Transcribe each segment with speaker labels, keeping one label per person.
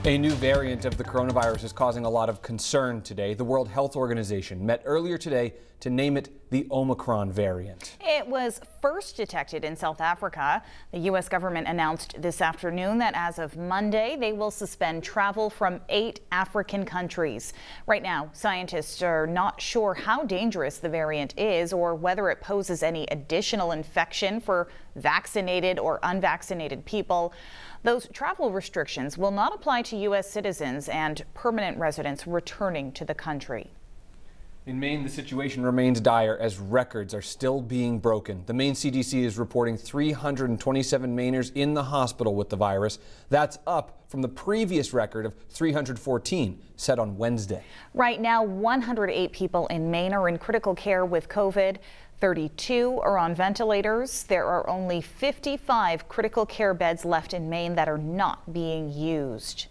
Speaker 1: A new variant of the coronavirus is causing a lot of concern today. The World Health Organization met earlier today to name it the Omicron variant.
Speaker 2: It was first detected in South Africa. The U.S. government announced this afternoon that as of Monday, they will suspend travel from 8 African countries. Right now, scientists are not sure how dangerous the variant is or whether it poses any additional infection for vaccinated or unvaccinated people. Those travel restrictions will not apply to U.S. citizens and permanent residents returning to the country.
Speaker 1: In Maine, the situation remains dire as records are still being broken. The Maine CDC is reporting 327 Mainers in the hospital with the virus. That's up from the previous record of 314 set on Wednesday.
Speaker 2: Right now, 108 people in Maine are in critical care with COVID. 32 are on ventilators. There are only 55 critical care beds left in Maine that are not being used.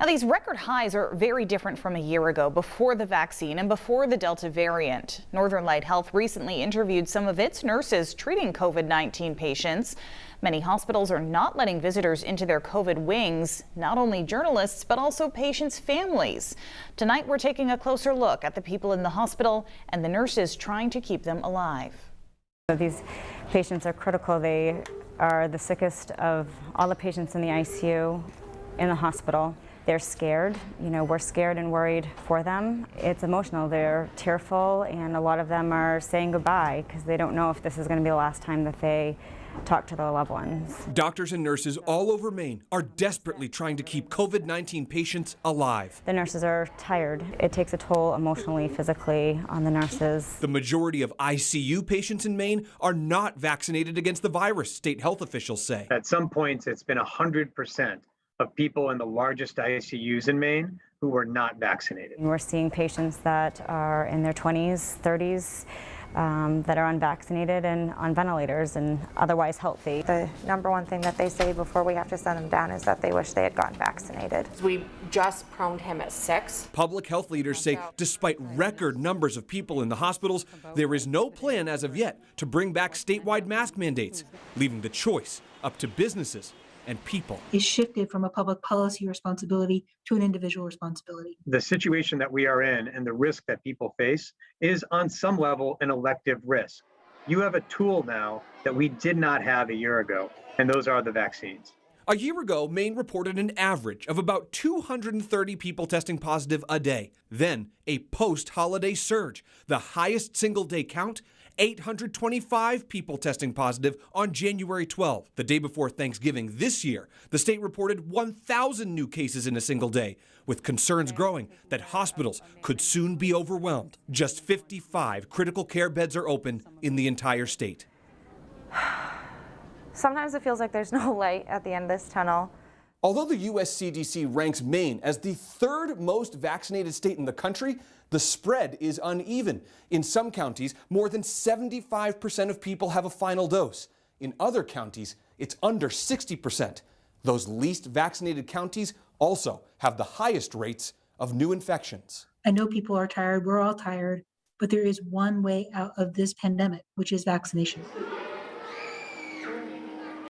Speaker 2: Now, these record highs are very different from a year ago, before the vaccine and before the Delta variant. Northern Light Health recently interviewed some of its nurses treating COVID-19 patients. Many hospitals are not letting visitors into their COVID wings, not only journalists, but also patients' families. Tonight, we're taking a closer look at the people in the hospital and the nurses trying to keep them alive.
Speaker 3: These patients are critical. They are the sickest of all the patients in the ICU in the hospital. They're scared. We're scared and worried for them. It's emotional. They're tearful, and a lot of them are saying goodbye because they don't know if this is going to be the last time that they talk to their loved ones.
Speaker 4: Doctors and nurses all over Maine are desperately trying to keep COVID-19 patients alive.
Speaker 3: The nurses are tired. It takes a toll emotionally, physically on the nurses.
Speaker 4: The majority of ICU patients in Maine are not vaccinated against the virus, state health officials say.
Speaker 5: At some points, it's been 100% of people in the largest ICUs in Maine who were not vaccinated.
Speaker 3: We're seeing patients that are in their 20s, 30s, that are unvaccinated and on ventilators and otherwise healthy.
Speaker 6: The number one thing that they say before we have to send them down is that they wish they had gotten vaccinated.
Speaker 7: We just proned him at 6.
Speaker 4: Public health leaders say despite record numbers of people in the hospitals, there is no plan as of yet to bring back statewide mask mandates, leaving the choice up to businesses and people.
Speaker 8: Is shifted from a public policy responsibility to an individual responsibility.
Speaker 5: The situation that we are in and the risk that people face is on some level an elective risk. You have a tool now that we did not have a year ago, and those are the vaccines.
Speaker 4: A year ago, Maine reported an average of about 230 people testing positive a day. Then a post-holiday surge, the highest single-day count, 825 people testing positive on January 12. The day before Thanksgiving this year, the state reported 1,000 new cases in a single day, with concerns growing that hospitals could soon be overwhelmed. Just 55 critical care beds are open in the entire state.
Speaker 6: Sometimes it feels like there's no light at the end of this tunnel.
Speaker 1: Although the U.S. CDC ranks Maine as the 3rd most vaccinated state in the country, the spread is uneven. In some counties, more than 75% of people have a final dose. In other counties, it's under 60%. Those least vaccinated counties also have the highest rates of new infections.
Speaker 8: I know people are tired. We're all tired. But there is one way out of this pandemic, which is vaccination.